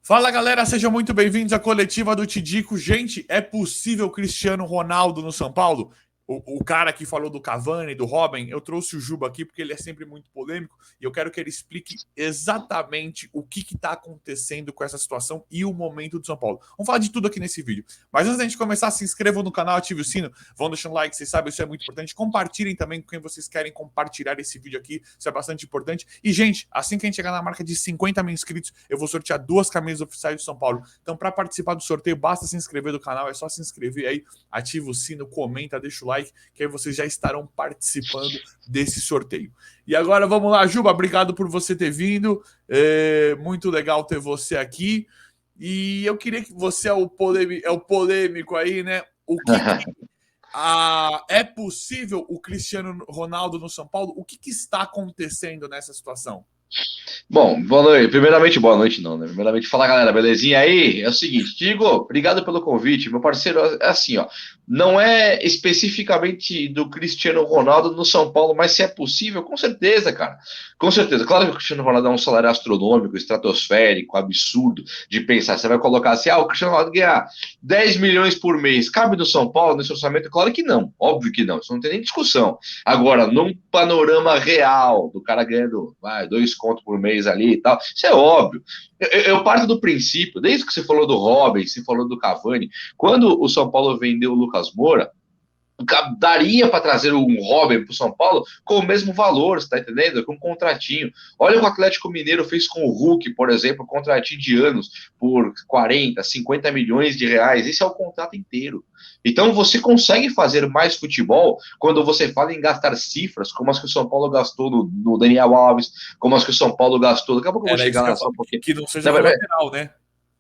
Fala galera, sejam muito bem-vindos à coletiva do Tidico. Gente, é possível Cristiano Ronaldo no São Paulo? O cara que falou do Cavani, do Robin, eu trouxe o Juba aqui porque ele é sempre muito polêmico e eu quero que ele explique exatamente o que está acontecendo com essa situação e o momento do São Paulo. Vamos falar de tudo aqui nesse vídeo. Mas antes da gente começar, se inscrevam no canal, ative o sino, vão deixando like, vocês sabem, isso é muito importante. Compartilhem também com quem vocês querem compartilhar esse vídeo aqui, isso é bastante importante. E, gente, assim que a gente chegar na marca de 50 mil inscritos, eu vou sortear 2 camisas oficiais do São Paulo. Então, para participar do sorteio, basta se inscrever no canal, é só se inscrever aí, ativa o sino, comenta, deixa o like, que aí vocês já estarão participando desse sorteio. E agora vamos lá, Juba, obrigado por você ter vindo, muito legal ter você aqui, e eu queria que você é o polêmico aí, né? O que é possível o Cristiano Ronaldo no São Paulo? O que está acontecendo nessa situação? Bom, boa noite. Primeiramente, boa noite não, né? Primeiramente, fala galera, belezinha aí? É o seguinte, Diego, obrigado pelo convite. Meu parceiro, é assim, ó, não é especificamente do Cristiano Ronaldo no São Paulo, mas se é possível, com certeza, cara. Com certeza. Claro que o Cristiano Ronaldo é um salário astronômico, estratosférico, absurdo de pensar. Você vai colocar assim, o Cristiano Ronaldo ganhar 10 milhões por mês. Cabe no São Paulo, nesse orçamento? Claro que não. Óbvio que não. Isso não tem nem discussão. Agora, num panorama real, do cara ganhando 2 contos por mês ali e tal, isso é óbvio. Eu parto do princípio, desde que você falou do Robin, você falou do Cavani, quando o São Paulo vendeu o Lucas Moura, daria para trazer um Robin para o São Paulo com o mesmo valor, você tá entendendo? Com um contratinho. Olha o que o Atlético Mineiro fez com o Hulk, por exemplo, um contratinho de anos por 40, 50 milhões de reais. Esse é o contrato inteiro. Então você consegue fazer mais futebol quando você fala em gastar cifras, como as que o São Paulo gastou no Daniel Alves, como as que o São Paulo gastou. Daqui a pouco eu vou chegar lá só um pouquinho. Que não seja com lateral, né?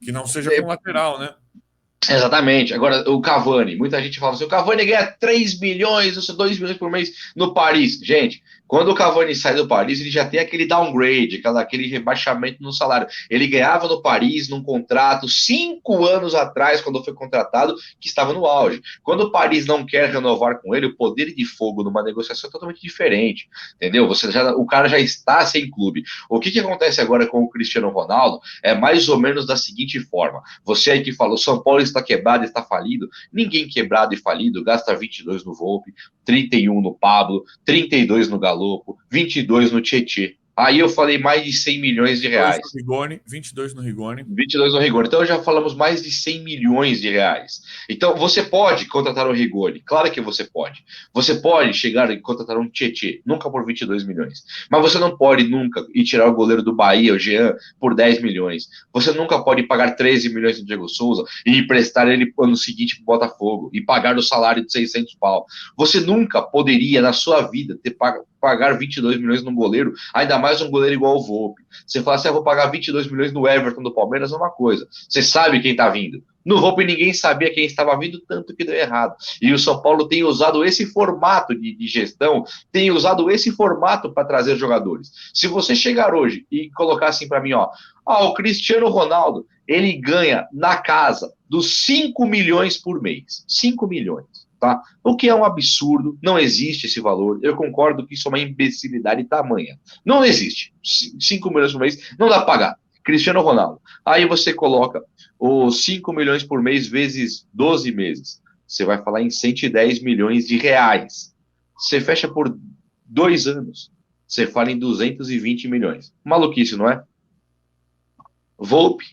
Que não seja com lateral, né? Exatamente. Agora, o Cavani. Muita gente fala assim, o Cavani ganha 3 milhões, 2 milhões por mês no Paris. Gente, quando o Cavani sai do Paris, ele já tem aquele downgrade, aquele rebaixamento no salário. Ele ganhava no Paris, num contrato, 5 anos atrás, quando foi contratado, que estava no auge. Quando o Paris não quer renovar com ele, o poder de fogo numa negociação é totalmente diferente, entendeu? O cara já está sem clube. O que acontece agora com o Cristiano Ronaldo é mais ou menos da seguinte forma. Você aí que falou, São Paulo está quebrado, está falido. Ninguém quebrado e falido gasta 22 no Volpe, 31 no Pablo, 32 no Galopo, 22 no Tietê. Aí eu falei mais de 100 milhões de reais. 22 no Rigoni. 22 no Rigoni. Então já falamos mais de 100 milhões de reais. Então você pode contratar um Rigoni. Claro que você pode. Você pode chegar e contratar um Tietê. Nunca por 22 milhões. Mas você não pode nunca ir tirar o goleiro do Bahia, o Jean, por 10 milhões. Você nunca pode pagar 13 milhões no Diego Souza e emprestar ele no ano seguinte para o Botafogo e pagar o salário de 600 pau. Você nunca poderia, na sua vida, ter pagar 22 milhões num goleiro, ainda mais um goleiro igual o Volpe. Você fala assim, vou pagar 22 milhões no Everton do Palmeiras, é uma coisa. Você sabe quem tá vindo. No Volpe ninguém sabia quem estava vindo, tanto que deu errado. E o São Paulo tem usado esse formato de gestão, tem usado esse formato para trazer jogadores. Se você chegar hoje e colocar assim para mim, o Cristiano Ronaldo, ele ganha na casa dos 5 milhões por mês. 5 milhões. Tá? O que é um absurdo, não existe esse valor. Eu concordo que isso é uma imbecilidade tamanha. Não existe. 5 milhões por mês, não dá para pagar. Cristiano Ronaldo. Aí você coloca os 5 milhões por mês vezes 12 meses. Você vai falar em 110 milhões de reais. Você fecha por 2 anos. Você fala em 220 milhões. Maluquice, não é? Volpe,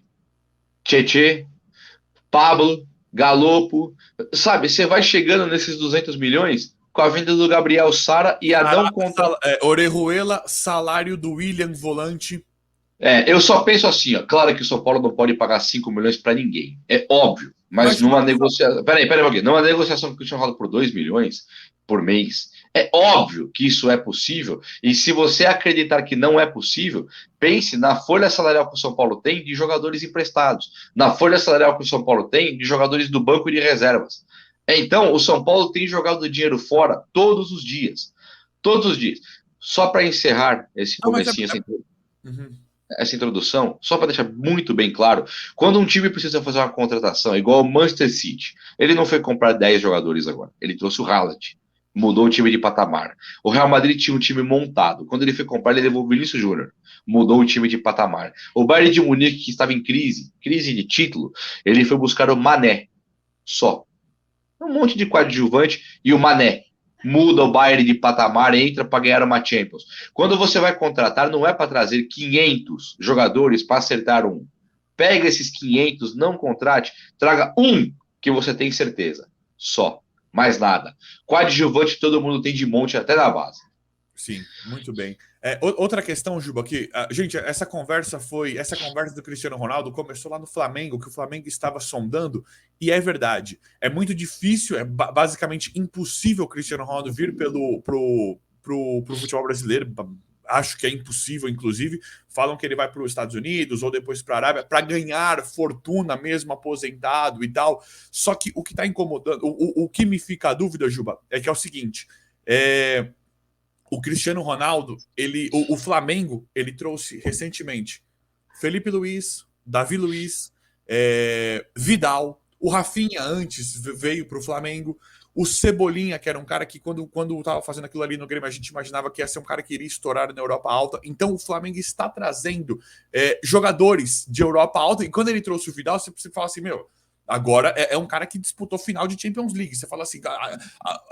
Tietê, Pablo, Galopo, sabe, você vai chegando nesses 200 milhões com a venda do Gabriel Sara e a não conta... Orejuela, salário do William Volante. Eu só penso assim, claro que o São Paulo não pode pagar 5 milhões para ninguém, é óbvio, mas numa negociação... Peraí, numa negociação que o Cristiano Ronaldo por 2 milhões por mês, é óbvio que isso é possível, e se você acreditar que não é possível, pense na folha salarial que o São Paulo tem de jogadores emprestados, na folha salarial que o São Paulo tem de jogadores do banco de reservas. Então, o São Paulo tem jogado dinheiro fora todos os dias. Todos os dias. Só para encerrar esse comecinho, essa introdução, só para deixar muito bem claro, quando um time precisa fazer uma contratação, igual o Manchester City, ele não foi comprar 10 jogadores agora, ele trouxe o Haaland. Mudou o time de patamar. O Real Madrid tinha um time montado. Quando ele foi comprar, ele levou o Vinícius Júnior. Mudou o time de patamar. O Bayern de Munique, que estava em crise de título, ele foi buscar o Mané. Só. Um monte de coadjuvante e o Mané. Muda o Bayern de patamar, entra para ganhar uma Champions. Quando você vai contratar, não é para trazer 500 jogadores para acertar um. Pega esses 500, não contrate, traga um que você tem certeza. Só. Mais nada. Coadjuvante todo mundo tem de monte até na base. Sim, muito bem. Outra questão, Juba, que, gente, essa conversa do Cristiano Ronaldo começou lá no Flamengo, que o Flamengo estava sondando, e é verdade. É muito difícil, é basicamente impossível o Cristiano Ronaldo vir pro futebol brasileiro. Acho que é impossível, inclusive. Falam que ele vai para os Estados Unidos ou depois para a Arábia para ganhar fortuna mesmo aposentado e tal. Só que o que está incomodando, o que me fica a dúvida, Juba, é que é o seguinte: o Cristiano Ronaldo, o Flamengo, ele trouxe recentemente Felipe Luiz, Davi Luiz, Vidal, o Rafinha antes veio para o Flamengo, o Cebolinha, que era um cara que quando estava fazendo aquilo ali no Grêmio, a gente imaginava que ia ser um cara que iria estourar na Europa alta. Então o Flamengo está trazendo jogadores de Europa alta, e quando ele trouxe o Vidal, você fala assim, meu, agora é um cara que disputou final de Champions League. Você fala assim,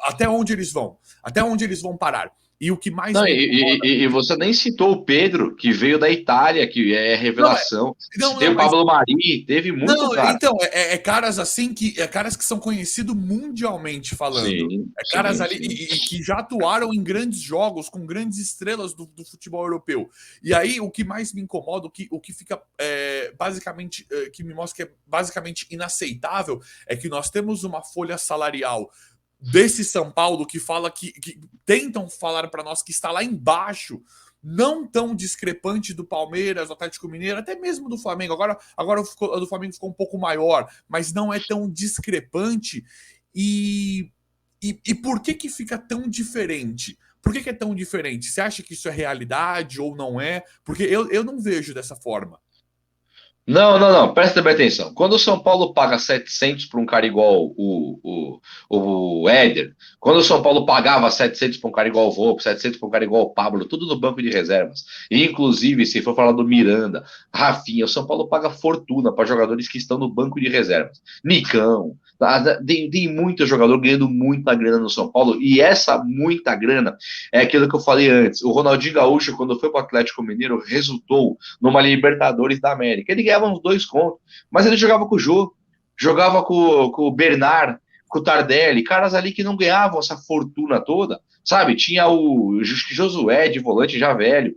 até onde eles vão? Até onde eles vão parar? E o que mais... Não, e você nem citou o Pedro, que veio da Itália, que é revelação. Tem o Pablo Mari, teve muito cara. Então, caras assim, caras que são conhecidos mundialmente falando. Sim, Caras sim, ali sim. e que já atuaram em grandes jogos, com grandes estrelas do futebol europeu. E aí, o que mais me incomoda, o que fica basicamente, que me mostra que é basicamente inaceitável, é que nós temos uma folha salarial desse São Paulo que fala que tentam falar para nós que está lá embaixo, não tão discrepante do Palmeiras, do Atlético Mineiro, até mesmo do Flamengo. Agora a do Flamengo ficou um pouco maior, mas não é tão discrepante. E por que fica tão diferente? Por que é tão diferente? Você acha que isso é realidade ou não é? Porque eu não vejo dessa forma. Não, presta bem atenção. Quando o São Paulo paga 700 para um cara igual o Éder, quando o São Paulo pagava 700 para um cara igual o Volpe, 700 para um cara igual o Pablo, tudo no banco de reservas. E, inclusive, se for falar do Miranda, Rafinha, o São Paulo paga fortuna para jogadores que estão no banco de reservas. Nicão, tem muito jogador ganhando muita grana no São Paulo, e essa muita grana é aquilo que eu falei antes. O Ronaldinho Gaúcho, quando foi para o Atlético Mineiro, resultou numa Libertadores da América. Ele ganhava uns 2 contos, mas ele jogava com o Jô, jogava com o Bernard, com o Tardelli, caras ali que não ganhavam essa fortuna toda, sabe? Tinha o Josué de volante já velho,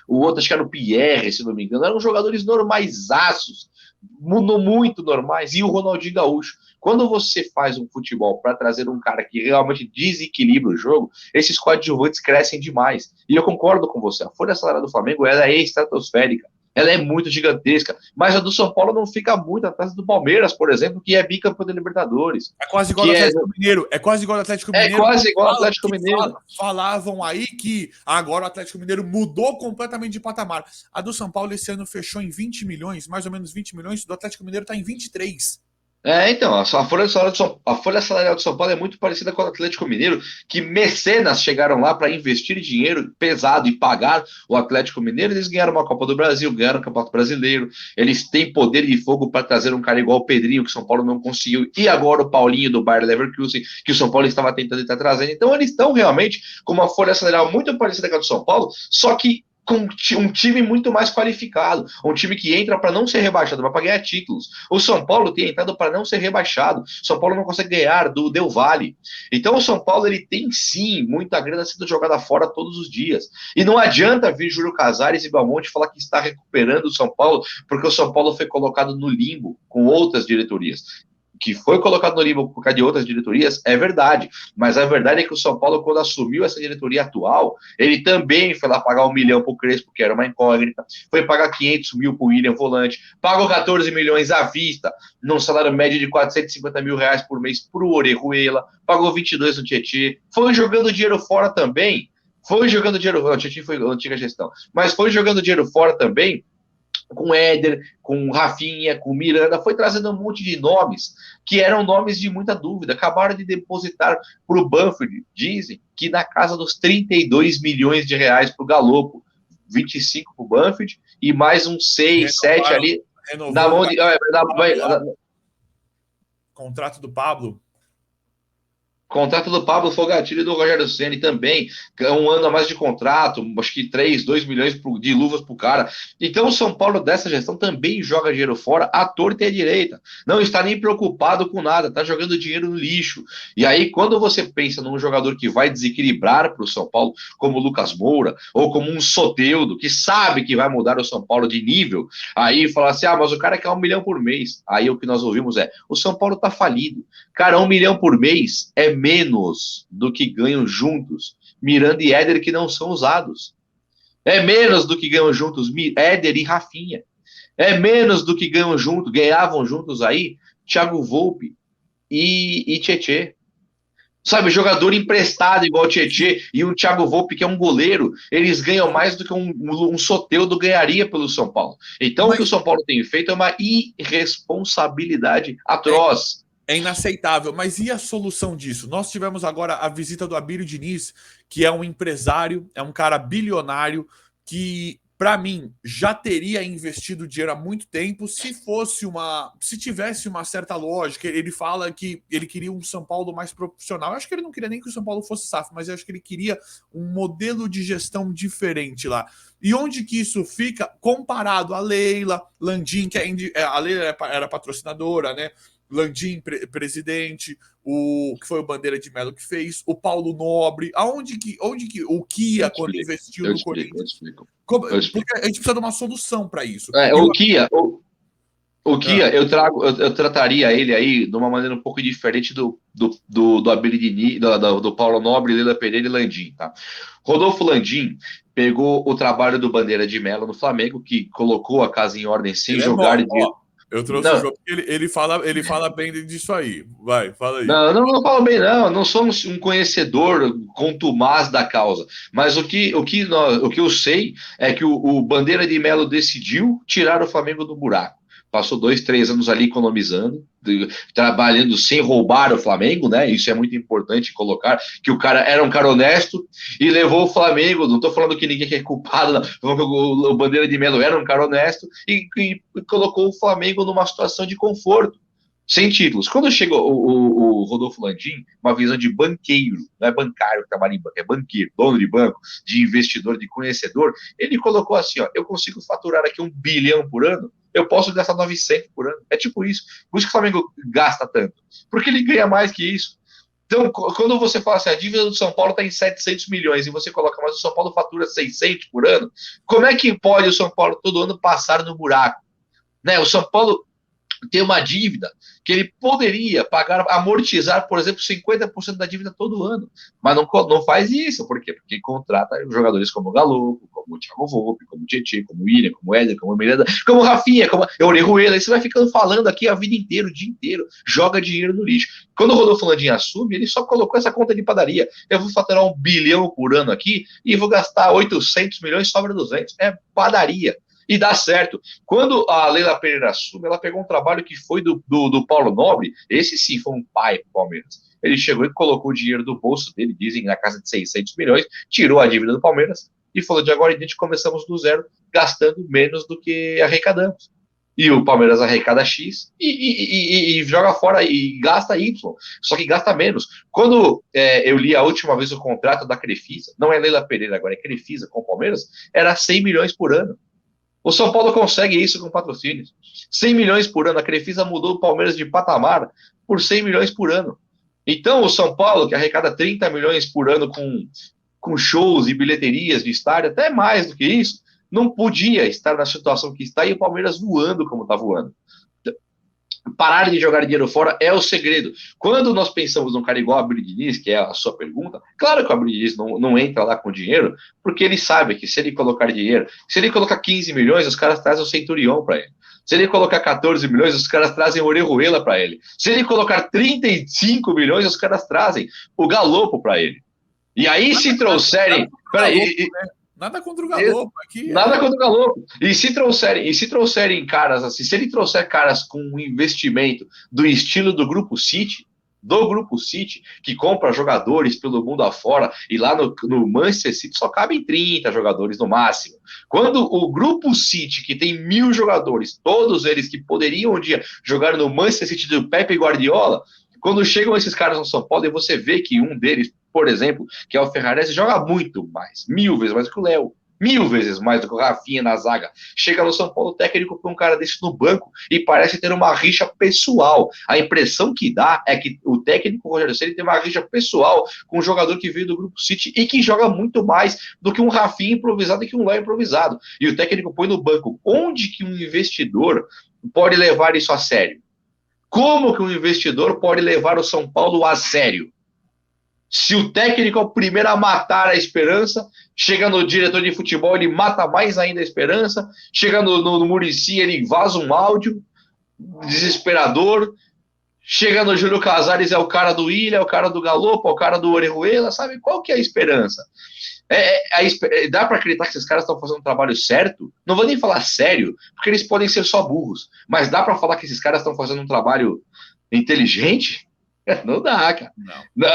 o outro acho que era o Pierre, se não me engano, eram jogadores normaisaços, muito normais, e o Ronaldinho Gaúcho. Quando você faz um futebol para trazer um cara que realmente desequilibra o jogo, esses coadjuvantes crescem demais. E eu concordo com você, a folha salarial do Flamengo ela é estratosférica. Ela é muito gigantesca, mas a do São Paulo não fica muito atrás do Palmeiras, por exemplo, que é bicampeão da Libertadores. É quase igual ao Atlético Mineiro. É quase igual ao Atlético Mineiro. É quase igual ao Atlético Mineiro. Falavam aí que agora o Atlético Mineiro mudou completamente de patamar. A do São Paulo esse ano fechou em 20 milhões, mais ou menos 20 milhões. Do Atlético Mineiro está em 23. Então, a folha salarial do São Paulo é muito parecida com a do Atlético Mineiro, que mecenas chegaram lá para investir dinheiro pesado e pagar o Atlético Mineiro. Eles ganharam uma Copa do Brasil, ganharam o Campeonato Brasileiro, eles têm poder de fogo para trazer um cara igual o Pedrinho, que o São Paulo não conseguiu, e agora o Paulinho do Bayer Leverkusen, que o São Paulo estava tentando estar trazendo. Então eles estão realmente com uma folha salarial muito parecida com a do São Paulo, só que com um time muito mais qualificado, um time que entra para não ser rebaixado, mas para ganhar títulos. O São Paulo tem entrado para não ser rebaixado. O São Paulo não consegue ganhar do Del Valle. Então o São Paulo ele tem sim muita grana sendo jogada fora todos os dias. E não adianta vir Júlio Casares e Belmonte falar que está recuperando o São Paulo, porque o São Paulo foi colocado no limbo com outras diretorias. Que foi colocado no limbo por causa de outras diretorias, é verdade. Mas a verdade é que o São Paulo, quando assumiu essa diretoria atual, ele também foi lá pagar 1 milhão para o Crespo, que era uma incógnita, foi pagar 500 mil para o William Volante, pagou 14 milhões à vista, num salário médio de 450 mil reais por mês para o Orejuela, pagou 22 no Tietê, foi jogando dinheiro fora também, foi jogando dinheiro, o Tietê foi a antiga gestão, mas foi jogando dinheiro fora também, com Éder, com Rafinha, com Miranda, foi trazendo um monte de nomes que eram nomes de muita dúvida. Acabaram de depositar para o Banfield, dizem que na casa dos 32 milhões de reais para o Galopo, 25 para o Banfield e mais uns 6, 7 ali na mão de. Contrato do Pablo. Contrato do Pablo Fogatilho e do Rogério Ceni também, um ano a mais de contrato, acho que 2 milhões de luvas pro cara. Então o São Paulo dessa gestão também joga dinheiro fora, à torta e à direita. Não está nem preocupado com nada, tá jogando dinheiro no lixo. E aí quando você pensa num jogador que vai desequilibrar para o São Paulo, como o Lucas Moura, ou como um Soteldo, que sabe que vai mudar o São Paulo de nível, aí fala assim, mas o cara quer 1 milhão por mês. Aí o que nós ouvimos é, o São Paulo tá falido. Cara, 1 milhão por mês é menos do que ganham juntos Miranda e Éder, que não são usados. É menos do que ganham juntos Éder e Rafinha. É menos do que ganhavam juntos aí Thiago Volpe e Tietê. Sabe, jogador emprestado igual o Tietê e o Thiago Volpe, que é um goleiro, eles ganham mais do que um Soteldo ganharia pelo São Paulo. Então, o que o São Paulo tem feito é uma irresponsabilidade atroz. É inaceitável, mas e a solução disso? Nós tivemos agora a visita do Abílio Diniz, que é um empresário, é um cara bilionário, que, para mim, já teria investido dinheiro há muito tempo, se tivesse uma certa lógica. Ele fala que ele queria um São Paulo mais profissional. Eu acho que ele não queria nem que o São Paulo fosse SAF, mas eu acho que ele queria um modelo de gestão diferente lá. E onde que isso fica comparado a Leila Landim, que a Leila era patrocinadora, né? Landim, presidente, que foi o Bandeira de Melo que fez, o Paulo Nobre, onde que o Kia, quando investiu no Corinthians. Porque a gente precisa de uma solução para isso. O Kia, eu trataria ele aí de uma maneira um pouco diferente do Abelini, do Paulo Nobre, Leila Pereira e Landim, tá? Rodolfo Landim pegou o trabalho do Bandeira de Melo no Flamengo, que colocou a casa em ordem sem jogar eu trouxe o jogo porque ele fala bem disso aí. Vai, fala aí. Não falo bem, não. Não sou um conhecedor contumaz da causa. Mas o que eu sei é que o Bandeira de Melo decidiu tirar o Flamengo do buraco. Passou 2, 3 anos ali economizando, trabalhando sem roubar o Flamengo, né? Isso é muito importante colocar, que o cara era um cara honesto e levou o Flamengo. Não estou falando que ninguém é culpado, não. O Bandeira de Melo era um cara honesto e colocou o Flamengo numa situação de conforto, sem títulos. Quando chegou o Rodolfo Landim, uma visão de banqueiro, não é bancário que trabalha em banco, é banqueiro, dono de banco, de investidor, de conhecedor, ele colocou assim, eu consigo faturar aqui 1 bilhão por ano, eu posso gastar 900 por ano. É tipo isso. Por isso que o Flamengo gasta tanto. Porque ele ganha mais que isso. Então, quando você fala assim, a dívida do São Paulo está em 700 milhões e você coloca, mas o São Paulo fatura 600 por ano, como é que pode o São Paulo todo ano passar no buraco? Né? O São Paulo tem uma dívida que ele poderia amortizar, por exemplo, 50% da dívida todo ano, mas não faz isso. Por quê? Porque contrata jogadores como o Galo, como o Thiago Volpe, como o Tietê, como o William, como o Éder, como o Miranda, como o Rafinha, como o Orejuela. Você vai ficando falando aqui a vida inteira, o dia inteiro, joga dinheiro no lixo. Quando o Rodolfo Landim assume, ele só colocou essa conta de padaria. Eu vou faturar 1 bilhão por ano aqui e vou gastar 800 milhões, sobra 200. É padaria. E dá certo. Quando a Leila Pereira assume, ela pegou um trabalho que foi do Paulo Nobre. Esse sim foi um pai para o Palmeiras. Ele chegou e colocou o dinheiro do bolso dele, dizem na casa de 600 milhões, tirou a dívida do Palmeiras e falou: de agora em diante começamos do zero, gastando menos do que arrecadamos. E o Palmeiras arrecada X e joga fora e gasta Y, só que gasta menos. Quando eu li a última vez o contrato da Crefisa, não é Leila Pereira agora, é Crefisa com o Palmeiras, era 100 milhões por ano. O São Paulo consegue isso com patrocínios. 100 milhões por ano. A Crefisa mudou o Palmeiras de patamar por 100 milhões por ano. Então, o São Paulo, que arrecada 30 milhões por ano com shows e bilheterias de estádio, até mais do que isso, não podia estar na situação que está e o Palmeiras voando como está voando. Parar de jogar dinheiro fora é o segredo. Quando nós pensamos num cara igual a Abílio Diniz, que é a sua pergunta, claro que o Abílio Diniz não entra lá com dinheiro, porque ele sabe que se ele colocar dinheiro, se ele colocar 15 milhões, os caras trazem o Centurião para ele. Se ele colocar 14 milhões, os caras trazem o Orejuela para ele. Se ele colocar 35 milhões, os caras trazem o Galopo para ele. E aí, se trouxerem... Nada contra o Galo. Aqui Nada contra o Galo. E se trouxerem caras assim, se ele trouxer caras com um investimento do estilo do Grupo City, que compra jogadores pelo mundo afora, e lá no Manchester City só cabem 30 jogadores no máximo. Quando o Grupo City, que tem 1000 jogadores, todos eles que poderiam um dia jogar no Manchester City do Pepe Guardiola, quando chegam esses caras no São Paulo, e você vê que um deles, por exemplo, que é o Ferrarese, joga muito mais, 1000 vezes mais que o Léo, 1000 vezes mais do que o Rafinha na zaga. Chega no São Paulo, o técnico põe um cara desse no banco e parece ter uma rixa pessoal. A impressão que dá é que o técnico Rogério Ceni tem uma rixa pessoal com um jogador que veio do Grupo City e que joga muito mais do que um Rafinha improvisado e que um Léo improvisado. E o técnico põe no banco. Onde que um investidor pode levar isso a sério? Como que um investidor pode levar o São Paulo a sério? Se o técnico é o primeiro a matar a esperança, chega no diretor de futebol, ele mata mais ainda a esperança, chega no Muricy, ele vaza um áudio desesperador, chega no Júlio Casares, é o cara do Ilha, é o cara do Galopo, é o cara do Orejuela, sabe? Qual que é a esperança? Dá para acreditar que esses caras estão fazendo um trabalho certo? Não vou nem falar sério, porque eles podem ser só burros, mas dá para falar que esses caras estão fazendo um trabalho inteligente? Não dá, cara. Não.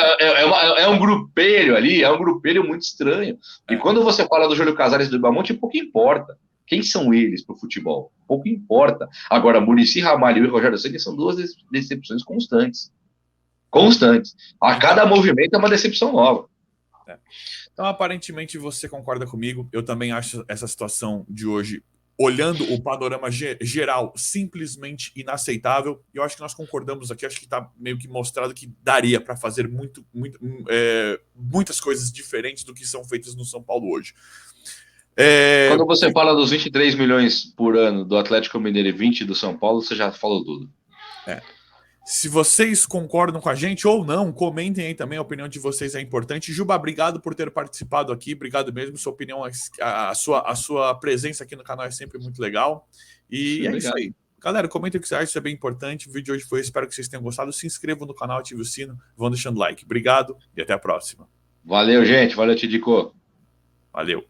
É um grupelho ali, é um grupelho muito estranho. E quando você fala do Júlio Casares e do Bamonte, pouco importa. Quem são eles pro futebol? Pouco importa. Agora, Muricy Ramalho e Rogério Ceni são duas decepções constantes. Constantes. A cada movimento é uma decepção nova. Então, aparentemente, você concorda comigo. Eu também acho essa situação de hoje, olhando o panorama geral, simplesmente inaceitável. E eu acho que nós concordamos aqui, acho que está meio que mostrado que daria para fazer muitas coisas diferentes do que são feitas no São Paulo hoje. Quando você fala dos 23 milhões por ano do Atlético Mineiro e 20 do São Paulo, você já falou tudo. Se vocês concordam com a gente ou não, comentem aí também, a opinião de vocês é importante. Juba, obrigado por ter participado aqui, obrigado mesmo, sua opinião, a sua presença aqui no canal é sempre muito legal. E é isso aí. Galera, comentem o que vocês acham, isso é bem importante. O vídeo de hoje foi, espero que vocês tenham gostado. Se inscrevam no canal, ative o sino, vão deixando like. Obrigado e até a próxima. Valeu, gente. Valeu, Tidico. Valeu.